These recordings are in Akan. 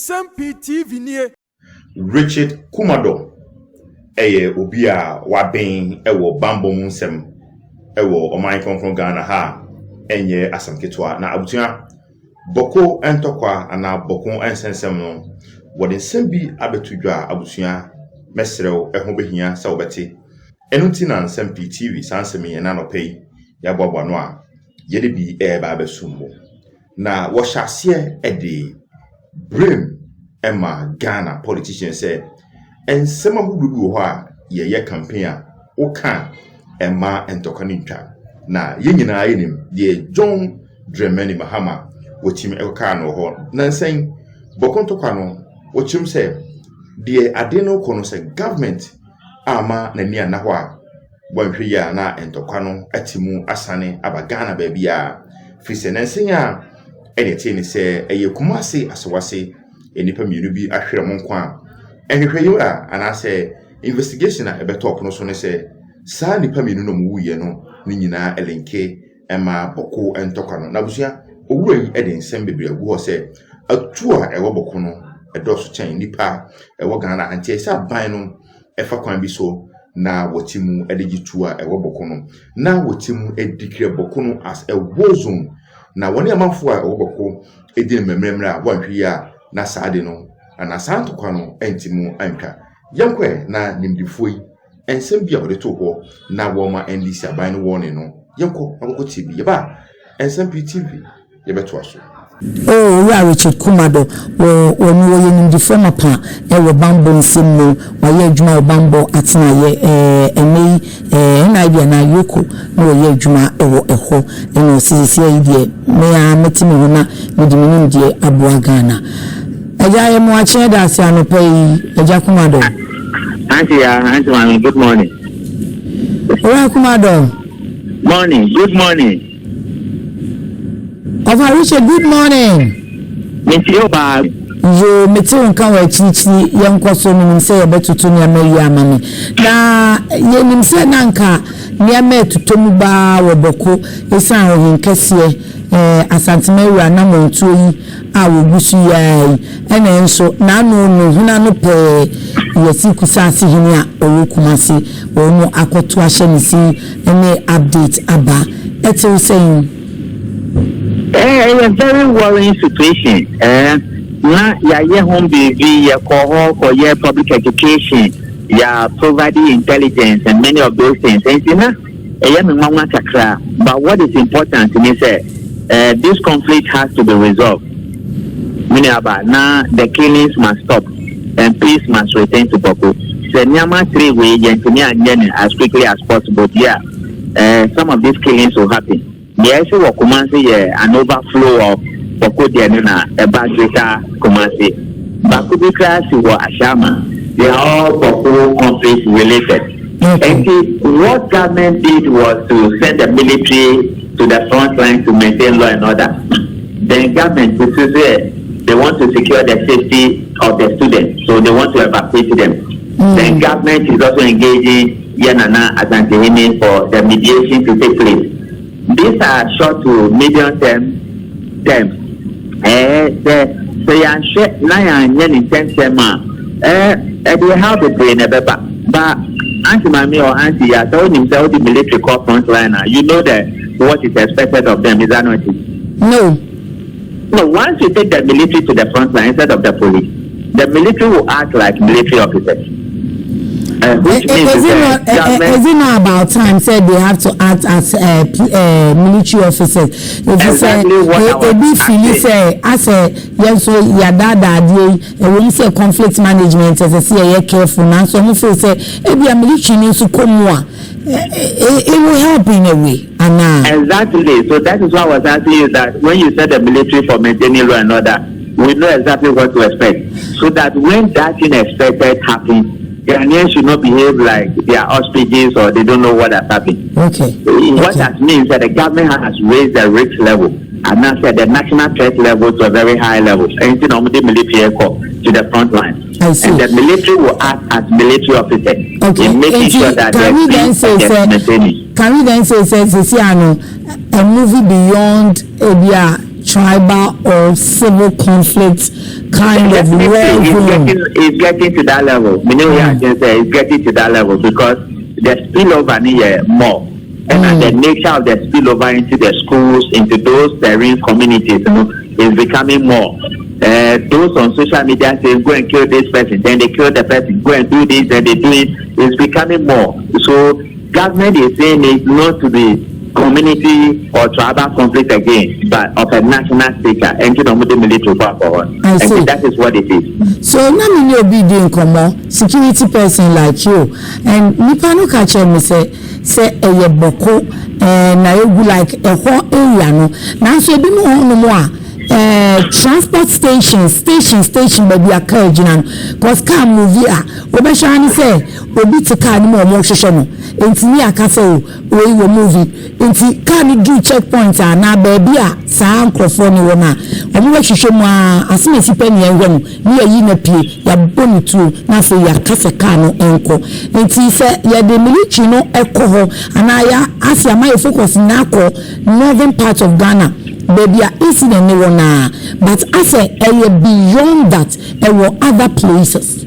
Nsem-Pii TV nie. Richard Kumadoe obi a waben ewo bambo mu nsem ewo oman from Ghana ha enye asanketwa na abutua boko entokwa ana boko ensensem no wode nsem bi abetudwa abutua mesrew eho behia sa obeti enuti na Nsem-Pii TV sansemi na no pay ya bwabwa no a yede bi ba abesumbo na wo hyase ede brim Emma Ghana politician say ensem ahudu ho a ye campaign a oka Emma entokani na ye nyina yenim de John Dramani Mahama wochim eka no ho na nsen bokontokwa no wochim say de ade no kono say government ama na ni ana ho a wanhwe ya na entokwa no atimu asane aba Ghana ba bia fise na nsen a edete ni say eye kumase asowase enipa mienu bi ahwere mo nkwa ehwehwe yi a anase investigation a ebe top no so ne say saa nipa mienu no mu wuye no ni nyina elenke ema boko entokwa no na busia owura yi ede nsem bebre agu ho say atu a ewo boko no edoso chen nipa ewo Ghana antie sa ban no efa kwan bi so na wotimu edegitu a ewo boko no na wotimu edikire boko no as a war zone na woni amafo a ewo boko edin memremre a wanhwe ya na saade no ana santo kwa no entimu anka yankwe na nimdifoi ensem bia wode to ho na wo ma NDC aban no wone no yanko akoko TV yeba Nsem-Pii TV yebeto aso Richard Kumadoe wo ye nimdifo mapa e bambo nsem wa ye adwuma wo bambo atena ye enei na bia na yoko na wo ye adwuma ewo eho eno sisi ye die me a metimi ho na medimini die aboa Ghana Ajaye muache dasi anopei Eja Kumadoe. Auntie mami, good morning. Kumadoe. Morning, good morning. Over Richard, good morning. Mr. Oba. Yo meti nka wa chichi yankwaso nim se yebetutu ne amayi amami. Na ye nim se nanka ne ametutu ba wo boko esan ho nkese asantemewa na montuo yi a wogusu yai ene enso na no huna no pe yesi kusase hini a owokumase onu akoto ahye nisi ene update aba etu saying a very worrying situation na ya home baby ya ko ya public education ya providing intelligence and many of those things and but what is important to me say this conflict has to be resolved. Meaning about now the killings must stop and peace must return to Bawku. So Nyama 3 way as quickly as possible. Yeah, some of these killings will happen. Yes, what Kumasi an overflow of Bawku Dianina, a bad data Kumasi. Bawku Bikras were Ashama. They are all Bawku conflict related. And what government did was to send the military to the front line to maintain law and order. Then government, which is they want to secure the safety of the students, so they want to evacuate them. Then government is also engaging Yanana as Antihini for the mediation to take place. These are short to medium term terms. They have the brain, but Auntie Mami or Auntie, you told himself the military corps frontliner. You know that what is expected of them, is that not it? No. No, once you take the military to the front line instead of the police, the military will act like military officers. Which means is it not about time said they have to act as military officers? If exactly you say, I say, yes, so your dad, when you say conflict management, as I say, you're careful now. So if you say, if you are military, needs to come more. It will help in a way. Exactly. So that is why I was asking you that when you said the military for maintaining law and order, we know exactly what to expect. So that when that unexpected happens, Ghanaians should not behave like they are hostages or they don't know what has happened. Okay. What that means that the government has raised the risk level and now said the national threat level to a very high level. And the military to the front line. I see. And the military will act as military officers in making sure that can we then say a movie beyond tribal or civil conflict kind of war zone. It's getting to that level. It's getting to that level because the spillover near more. And the nature of the spillover into the schools, into those serene communities, is becoming more. Those on social media say, go and kill this person, then they kill the person, go and do this, then they do it. It's becoming more. So government is saying it's not to be community or tribal conflict again, but of a national stature, and to the military power. And so that is what it is. So now me no be doing come security person like you, and nipa no catch me say eye boko na you like a whole area no. Now so be no more. Transport station baby a car jina cause car movie obeshani say obi te car ni mo hwehwe no enti ni aka say we movie enti car ni do checkpoint na baby a saa nkrofo ni wona omo hwehwe mu asemesi pani enwe no ni yi na pie ya boni tu na say ya kasa car no enko enti say ya de military no ekoho ana ya asia my focus na ko northern part of Ghana. Baby, incident no one, but I say beyond that, there were other places.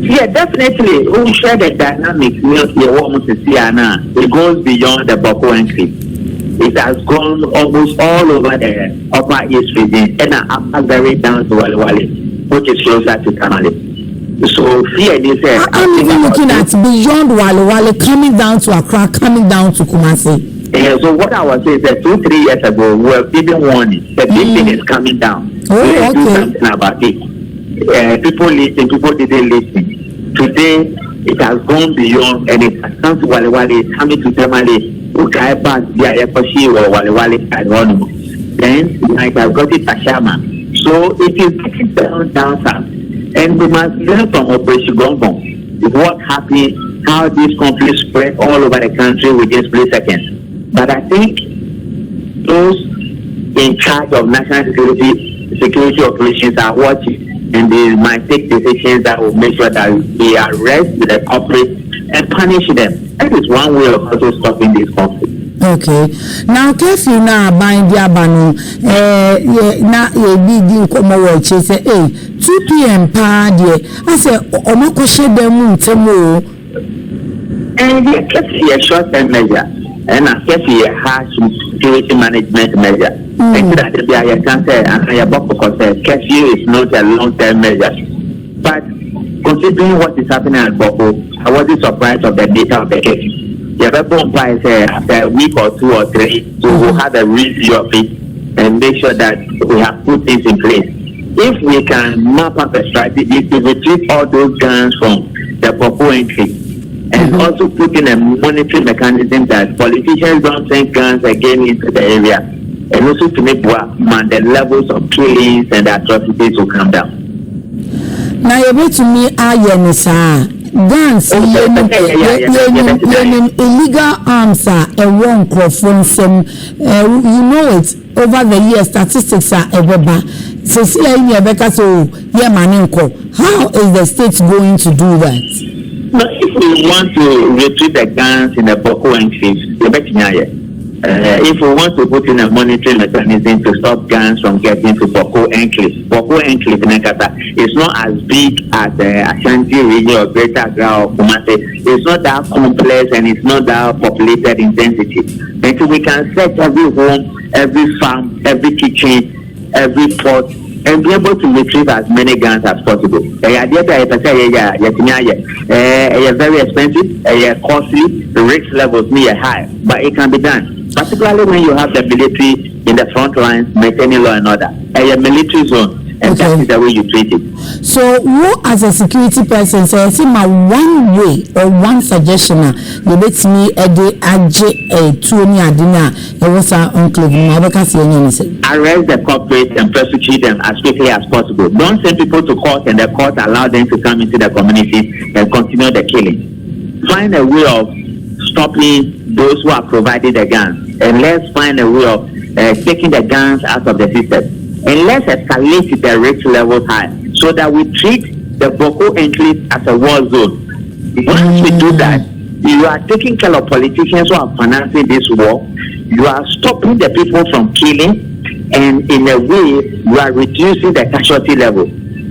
Yeah, definitely. We share the dynamics. It goes beyond the Bawku entry. It has gone almost all over the upper east region and upper very down to Wale, which is closer to Tamale. So here they say, I'm even looking at beyond Wale, coming down to Accra, coming down to Kumasi. So what I was saying is that 2-3 years ago, we were giving warning that this thing is coming down. Oh, okay. Do something about it. People listen, people didn't listen. Today, it has gone beyond, and it has come to Wale, it's coming to Tamale, okay, back there, Wale, then it has got it Ashama. So it is getting down south. And we must learn from Operation Gongbong. What happened, how this conflict spread all over the country within split seconds. But I think those in charge of national security operations are watching, and they might take decisions that will make sure that they arrest the culprits and punish them. That is one way of also stopping this conflict. Okay. Now, curfew now bind the abano. Na big come watch say 2 p.m. pa there. I say omako share them temo. And the curfew is a short-term measure. And a curfew a harsh security management measure. And that I can say, and I because curfew is not a long-term measure. But considering what is happening at Bawku, I wasn't surprised of the data of the curfew. The other point is after a week or 2 or 3, so we'll have a review of it and make sure that we have put things in place. If we can map up a strategy to retrieve all those guns from the Bawku entry, and also put in a monitoring mechanism that politicians don't send guns again into the area, and also to make the levels of killings and atrocities will come down. Now you to me guns illegal arms are a wrong from some you know it over the years statistics are ever so how is the state going to do that? No, if we want to retrieve the guns in the Bawku entries, if we want to put in a monitoring mechanism to stop guns from getting to Bawku entries is not as big as Ashanti region or Greater Accra or Kumasi. It's not that complex and it's not that populated in density. And so we can search every home, every farm, every kitchen, every pot, and be able to retrieve as many guns as possible. Very expensive, costly, the risk levels near high, but it can be done. Particularly when you have the military in the front lines maintaining law and order. A military zone, and that is the way you treat it. So, what as a security person, so I see my one way or one suggestion, you let me a day a 20 adina, it was our uncle, arrest the culprits and prosecute them as quickly as possible. Don't send people to court and the court allow them to come into the community and continue the killing. Find a way of stopping those who are providing the guns, and let's find a way of taking the guns out of the system. And let's escalate the risk levels high so that we treat the Bawku entries as a war zone. Once we do that, you are taking care of politicians who are financing this war. You are stopping the people from killing, and in a way you are reducing the casualty level,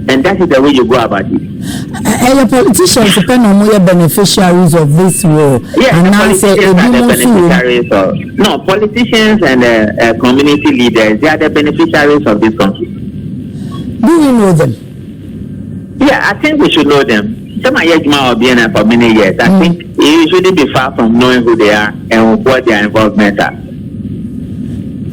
and that is the way you go about it. The politicians depend on more beneficiaries of this war. Yes, the politicians are the beneficiaries of. No, politicians and community leaders, they are the beneficiaries of this conflict. Do you know them? Yeah, I think we should know them. Some are Yajma or BNF for many years. I think you shouldn't be far from knowing who they are and what their involvement are.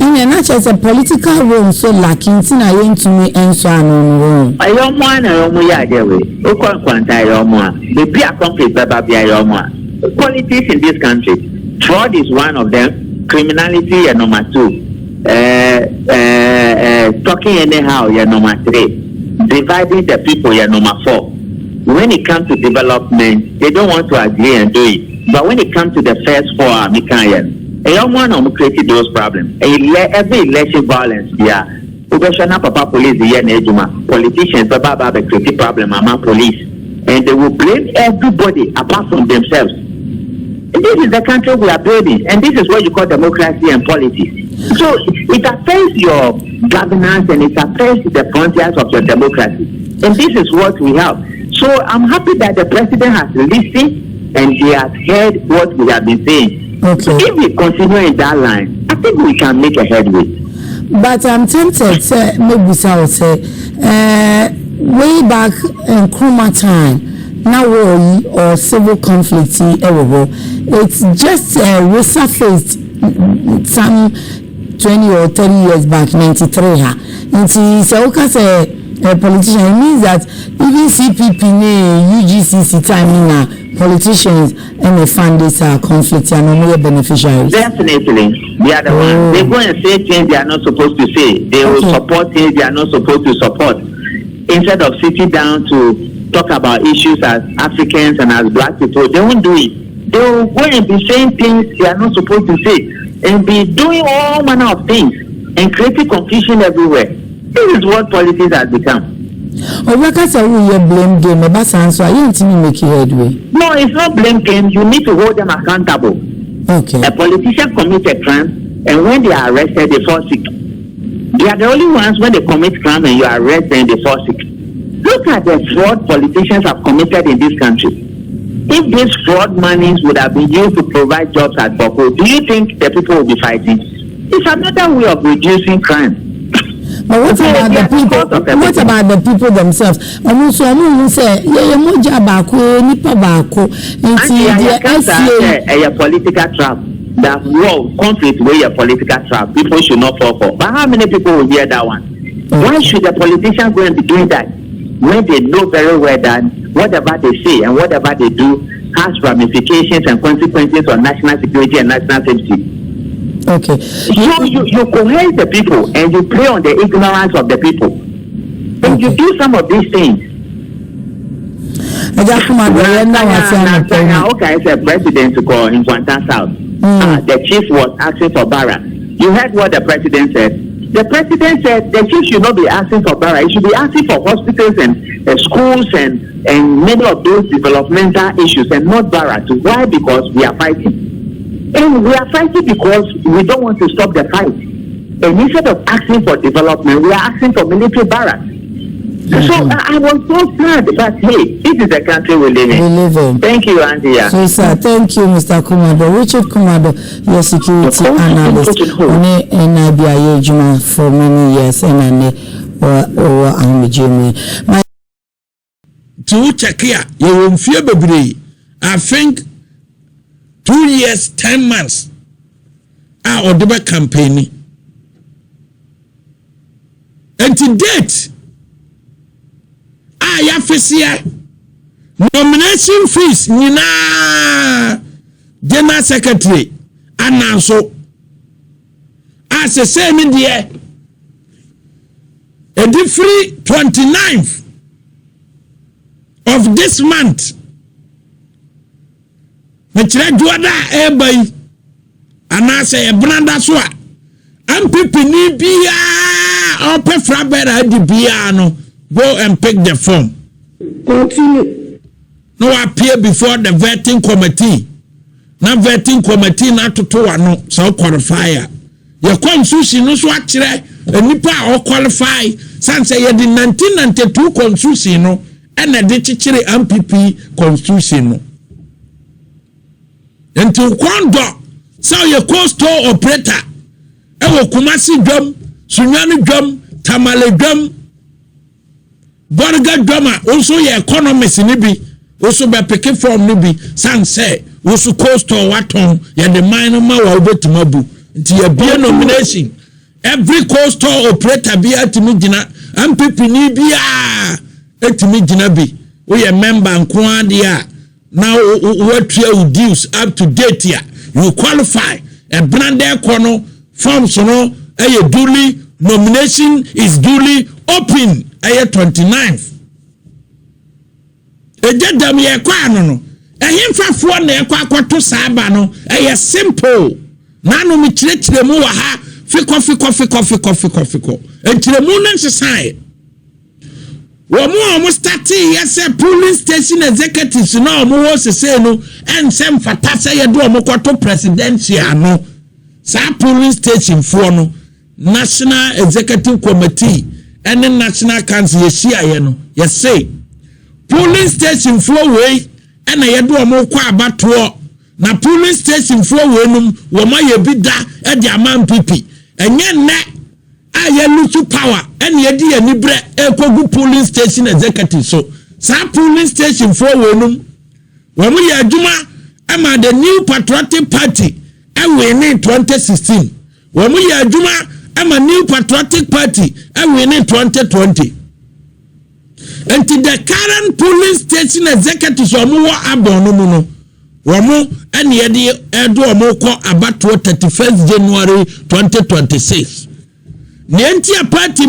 In a nutshell, it's a political room so lacking to me and so on. I don't want to ya dewe. O kwanta yomwa. The be a conflict baba be yomwa. Politics in this country, fraud is one of them. Criminality is number 2. Talking anyhow is number 3. Dividing the people is number 4. When it comes to development, they don't want to agree and do it. But when it comes to the first 4, I don't want to create those problems. Every election violence, yeah. Papa police, politicians, create problem among police, and they will blame everybody apart from themselves. And this is the country we are building, and this is what you call democracy and politics. So it affects your governance and it affects the frontiers of your democracy. And this is what we have. So I'm happy that the president has listened and he has heard what we have been saying. Okay. If we continue in that line, I think we can make a headway. But I'm tempted, maybe I would say, way back in Nkrumah time, now war or civil conflict, it's just resurfaced some 20 or 30 years back, 93. And so, a politician, it means that even CPP, UGCC time, politicians and the fund this conflict and no beneficiaries. Definitely, they are the ones. They go and say things they are not supposed to say. They will support things they are not supposed to support. Instead of sitting down to talk about issues as Africans and as black people, they won't do it. They will go and be saying things they are not supposed to say and be doing all manner of things and creating confusion everywhere. This is what politics has become. Because I will blame game, so I didn't make headway. No, it's not blame game. You need to hold them accountable. Okay. A politician commits a crime, and when they are arrested, they fall sick. They are the only ones when they commit crime and you are arrested and they fall sick. Look at the fraud politicians have committed in this country. If these fraud monies would have been used to provide jobs at Bawku, do you think the people will be fighting? It's another way of reducing crime. But what about the people? What about the people themselves? Also, I say, a political trap. That war conflict where a political trap. People should not fall for. But how many people will hear that one? Why should the politicians go and be doing that when they know very well that whatever they say and whatever they do has ramifications and consequences on national security and national safety? Okay. So you coerce the people and you play on the ignorance of the people. And you do some of these things. Okay, it's a president to call in Kwantan South. The chief was asking for Barra. You heard what the president said. The president said the chief should not be asking for Barra. He should be asking for hospitals and schools and many of those developmental issues and not Barra. Why? Because we are fighting. And we are fighting because we don't want to stop the fight. And instead of asking for development, we are asking for military barracks. So I was so sad, but hey, this is the country we live in. Thank you, Andrea. So, sir, thank you, Mr. Kumadoe. Richard Kumadoe, your security analyst, and I be a Juma for many years, and I'm Jimmy. To check here, you will fear baby. I think 2 years, 10 months. Our debate campaign. And to date, I have nomination fees, Nina, General Secretary, and also as the same in the air, a free 29th of this month. Mechire duada eba anase e branda so a ampipini bia ope frabera di bia no go and pick the form. Continue. No appear before the vetting committee. Na vetting committee na toto ano so qualifier. Ye kon sushi no so akire enipa o qualify san say ye the 1992 constitution no and the chichire MPP constitution no enti kondo so ye coastal operator e wo Kumasi dwam Sunyani dwam Tamale dwam Borga dwam also ye economist ni bi also be peke form ni bi san say also coastal waton ye the mine ma wa obetumabu nti ye be nomination every coastal operator be atimi gina MPP ni bia atimi gina bi we ye member nko ade a now what you dues up to date here you qualify a brand kono forms no a duly nomination is duly open a 29th e jadam ye kwa no ehimfafo na ye kwa kwato saaba no e simple nanu mi chire mu wa ha fiko entiremu na nsesai wo start yes polling station executives no mo wo sese no ensem fata se ye do mo kwato presidential no sa polling station fo no national executive committee and national council ye shia ye no ye say polling station fo we na ye do mo kwa abato na polling station fo we num wo ma ye bi da e di amam pipi enye ne aye lutu power and ye di ani bre ekogu polling station executive so sa polling station for wenum wo mu ye adwuma ama the new patriotic party e win in 2016 wo mu ye adwuma ama new patriotic party e win in 2020 and the current polling station executive so mu wo abon no mu no wo mu ene ye di edo mo ko abato 31st January 2026 Nientia party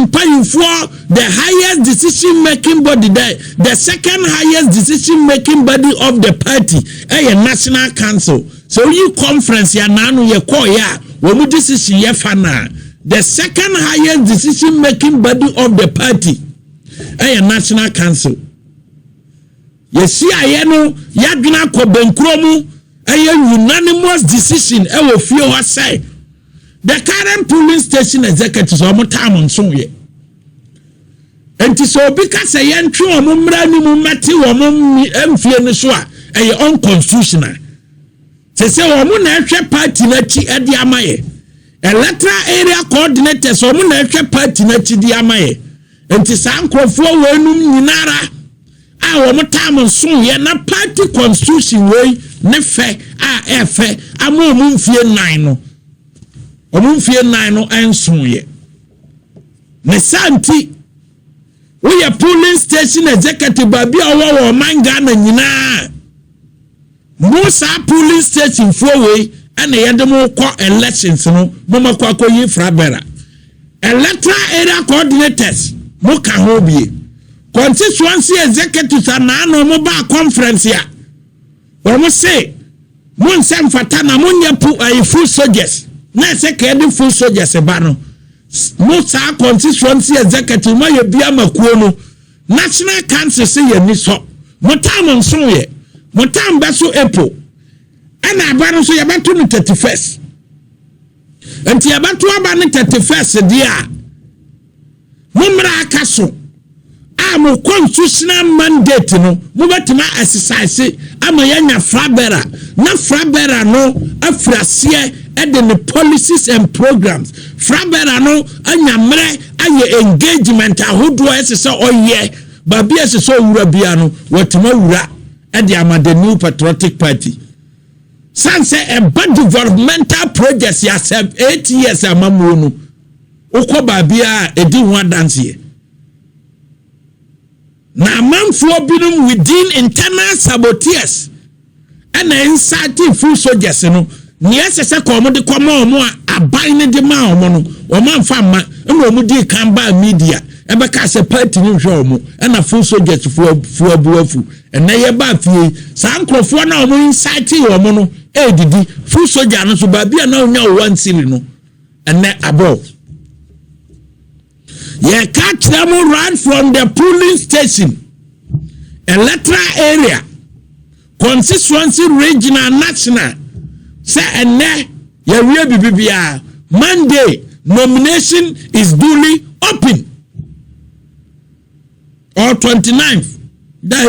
for the highest decision making body there, the second highest decision making body of the party, a national council. So you conference ya nanu ye ko ya, womu decision ye fana. The second highest decision making body of the party, a national council. Ye see ayeno yagna ko benkromu, a unanimous decision, e wo fio wa say. The current polling station executives are more time on so ye. And so because a young true mumrani mumati or mumfianiswa a unconstitutional. Say woman extra party nachi at the amaye. Electoral area coordinators or moon extra party nachi the amaye. And to sanko for wenum ninara. Our more time on so ye na party constitution way nefe a efe a mumfia nine. Omumfie nine no enson ye ne santi we polling station executive babi owo manga na nyina Musa polling station for we and yede mo ko elections no mo makwa yi frabera electoral area coordinators mo ka ho bie constituency executives na no mo ba conference ya wo mo say mo nsem fata na mo nyapu ai full soldiers na se ke the full soldiers ba no most constituency executive ma ye bia makuo no national council say ye ni so motam nso ye motam beso April ana aba no so ye beto no 31st enti ye beto aba no 31st dia mumra akaso mo constitutional mandate no mo betima exercise ama yanya frabera na frabera no afrasie and the policies and programs frabera no anyamre aye engagement ahodo esese oye babi esese owura bia no watima wura and the new patriotic party sanse a bad developmental projects ya 8 years amamu no ukoba bia edi ho dance ye na manfo binum within internal saboteurs and inside full soldiers no niese se ko mo de ko mo aban ne de ma o mo no o man fa ma no mo di kan ba media e be ka se party ni hwe o mo na full soldiers fu abuafu and na ye ba fie san krofo na o mo inside o mo no e didi full soldier no so ba bia na onya o one sili no and na above ye catch them right from the polling station electoral area constituency regional national say enne ye wie bibia Monday nomination is duly open. Or 29th. That